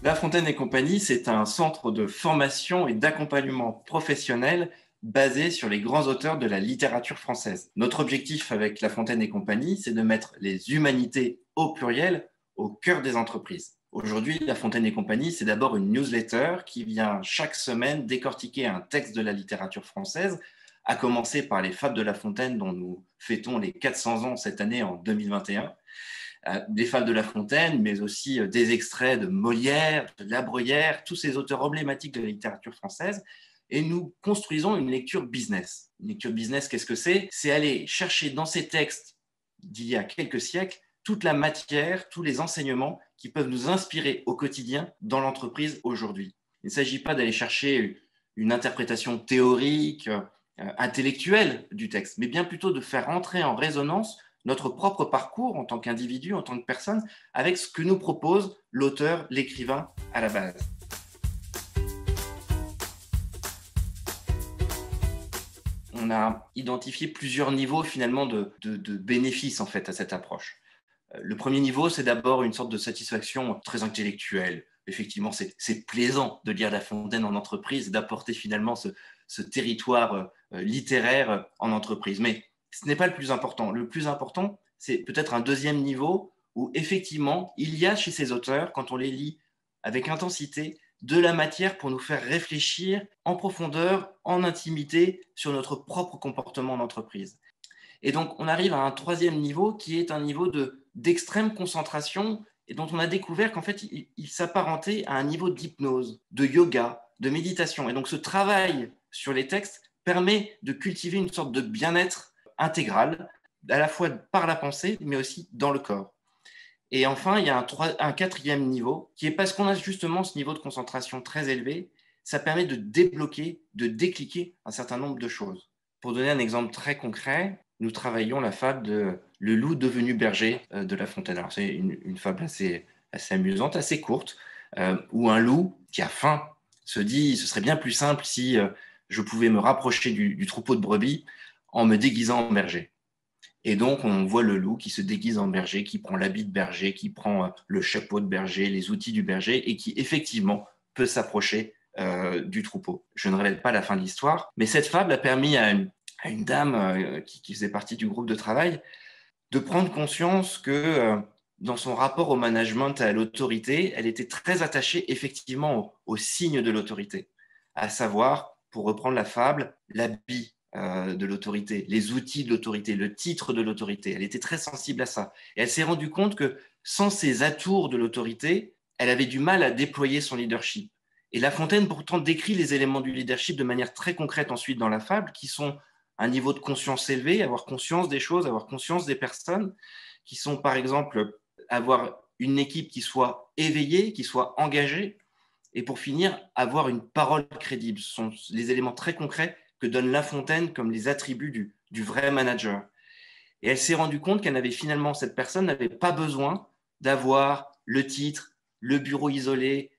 La Fontaine et Compagnie, c'est un centre de formation et d'accompagnement professionnel basé sur les grands auteurs de la littérature française. Notre objectif avec La Fontaine et Compagnie, c'est de mettre les humanités au pluriel au cœur des entreprises. Aujourd'hui, La Fontaine et Compagnie, c'est d'abord une newsletter qui vient chaque semaine décortiquer un texte de la littérature française, à commencer par les Fables de La Fontaine dont nous fêtons les 400 ans cette année en 2021. Des Fables de La Fontaine, mais aussi des extraits de Molière, de La Bruyère, tous ces auteurs emblématiques de la littérature française. Et nous construisons une lecture business. Une lecture business, qu'est-ce que c'est? C'est aller chercher dans ces textes d'il y a quelques siècles toute la matière, tous les enseignements qui peuvent nous inspirer au quotidien dans l'entreprise aujourd'hui. Il ne s'agit pas d'aller chercher une interprétation théorique, intellectuelle du texte, mais bien plutôt de faire entrer en résonance notre propre parcours en tant qu'individu, en tant que personne, avec ce que nous propose l'auteur, l'écrivain à la base. On a identifié plusieurs niveaux finalement de bénéfices en fait à cette approche. Le premier niveau, c'est d'abord une sorte de satisfaction très intellectuelle. Effectivement, c'est plaisant de lire La Fontaine en entreprise, d'apporter finalement ce territoire littéraire en entreprise. Mais ce n'est pas le plus important. Le plus important, c'est peut-être un deuxième niveau où effectivement, il y a chez ces auteurs, quand on les lit avec intensité, de la matière pour nous faire réfléchir en profondeur, en intimité, sur notre propre comportement en entreprise. Et donc, on arrive à un troisième niveau qui est un niveau d'extrême concentration et dont on a découvert qu'en fait, il s'apparentait à un niveau d'hypnose, de yoga, de méditation. Et donc, ce travail sur les textes permet de cultiver une sorte de bien-être intégral, à la fois par la pensée, mais aussi dans le corps. Et enfin, il y a un quatrième niveau qui est parce qu'on a justement ce niveau de concentration très élevé, ça permet de débloquer, de décliquer un certain nombre de choses. Pour donner un exemple très concret, nous travaillons la fable de Le loup devenu berger de La Fontaine. Alors, c'est une fable assez amusante, assez courte, où un loup qui a faim se dit ce serait bien plus simple si je pouvais me rapprocher du troupeau de brebis en me déguisant en berger. Et donc, on voit le loup qui se déguise en berger, qui prend l'habit de berger, qui prend le chapeau de berger, les outils du berger, et qui effectivement peut s'approcher du troupeau. Je ne révèle pas la fin de l'histoire, mais cette fable a permis à une dame qui faisait partie du groupe de travail de prendre conscience que dans son rapport au management et à l'autorité, elle était très attachée effectivement aux signes de l'autorité, à savoir, pour reprendre la fable, l'habit de l'autorité, les outils de l'autorité, le titre de l'autorité. Elle était très sensible à ça. Et elle s'est rendue compte que sans ces atours de l'autorité, elle avait du mal à déployer son leadership. Et La Fontaine pourtant décrit les éléments du leadership de manière très concrète ensuite dans la fable, qui sont un niveau de conscience élevé, avoir conscience des choses, avoir conscience des personnes, qui sont par exemple avoir une équipe qui soit éveillée, qui soit engagée, et pour finir, avoir une parole crédible. Ce sont les éléments très concrets que donne La Fontaine comme les attributs du vrai manager. Et elle s'est rendue compte qu'elle n'avait finalement, cette personne n'avait pas besoin d'avoir le titre, le bureau isolé,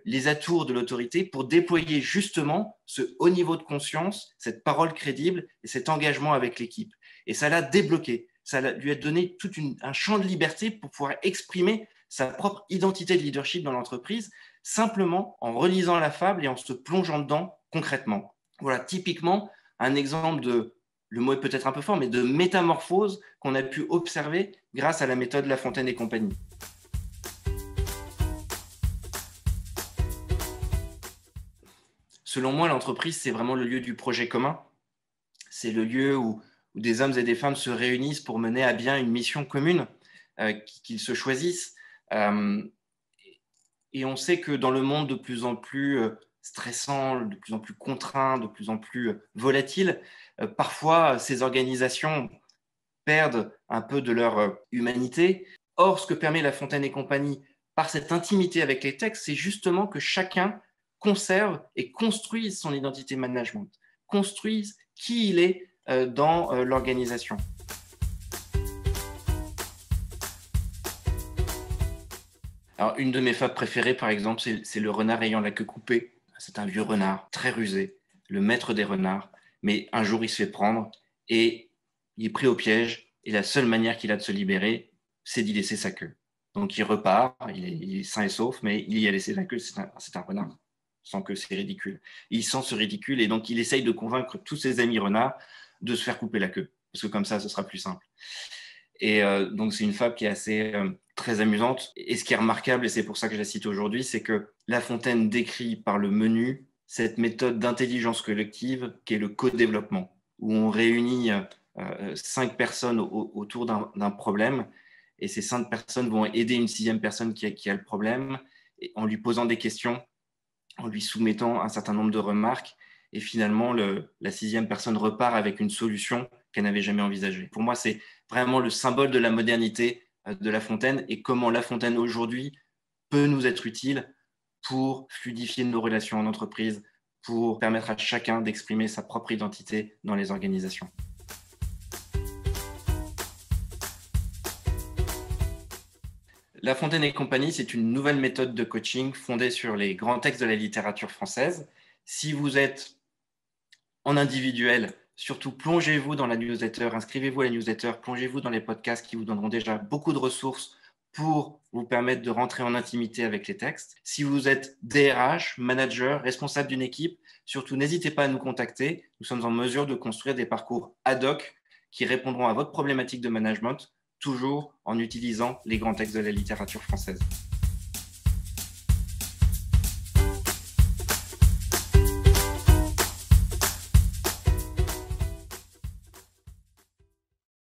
les atours de l'autorité pour déployer justement ce haut niveau de conscience, cette parole crédible et cet engagement avec l'équipe. Et ça l'a débloqué, ça lui a donné tout un champ de liberté pour pouvoir exprimer sa propre identité de leadership dans l'entreprise, simplement en relisant la fable et en se plongeant dedans concrètement. Voilà, typiquement, un exemple de, le mot est peut-être un peu fort, mais de métamorphose qu'on a pu observer grâce à la méthode La Fontaine et compagnie. Selon moi, l'entreprise, c'est vraiment le lieu du projet commun. C'est le lieu où des hommes et des femmes se réunissent pour mener à bien une mission commune, qu'ils se choisissent. Et on sait que dans le monde de plus en plus stressant, de plus en plus contraint, de plus en plus volatile, parfois ces organisations perdent un peu de leur humanité. Or, ce que permet La Fontaine et compagnie, par cette intimité avec les textes, c'est justement que chacun conserve et construise son identité management, construise qui il est dans l'organisation. Alors, une de mes fables préférées, par exemple, c'est le renard ayant la queue coupée. C'est un vieux renard, très rusé, le maître des renards. Mais un jour, il se fait prendre et il est pris au piège. Et la seule manière qu'il a de se libérer, c'est d'y laisser sa queue. Donc il repart, il est sain et sauf, mais il y a laissé la queue, c'est un renard, sans que c'est ridicule. Il sent ce ridicule et donc il essaye de convaincre tous ses amis renards de se faire couper la queue, parce que comme ça, ce sera plus simple. Et donc c'est une fable qui est assez très amusante. Et ce qui est remarquable, et c'est pour ça que je la cite aujourd'hui, c'est que La Fontaine décrit par le menu cette méthode d'intelligence collective qui est le co-développement, où on réunit 5 personnes autour d'un problème, et ces 5 personnes vont aider une 6e personne qui a le problème, et en lui posant des questions, en lui soumettant un certain nombre de remarques, et finalement, la 6e personne repart avec une solution qu'elle n'avait jamais envisagée. Pour moi, c'est vraiment le symbole de la modernité de La Fontaine, et comment La Fontaine aujourd'hui peut nous être utile pour fluidifier nos relations en entreprise, pour permettre à chacun d'exprimer sa propre identité dans les organisations. La Fontaine et compagnie, c'est une nouvelle méthode de coaching fondée sur les grands textes de la littérature française. Si vous êtes en individuel, surtout plongez-vous dans la newsletter, inscrivez-vous à la newsletter, plongez-vous dans les podcasts qui vous donneront déjà beaucoup de ressources pour vous permettre de rentrer en intimité avec les textes. Si vous êtes DRH, manager, responsable d'une équipe, surtout n'hésitez pas à nous contacter. Nous sommes en mesure de construire des parcours ad hoc qui répondront à votre problématique de management, toujours en utilisant les grands textes de la littérature française.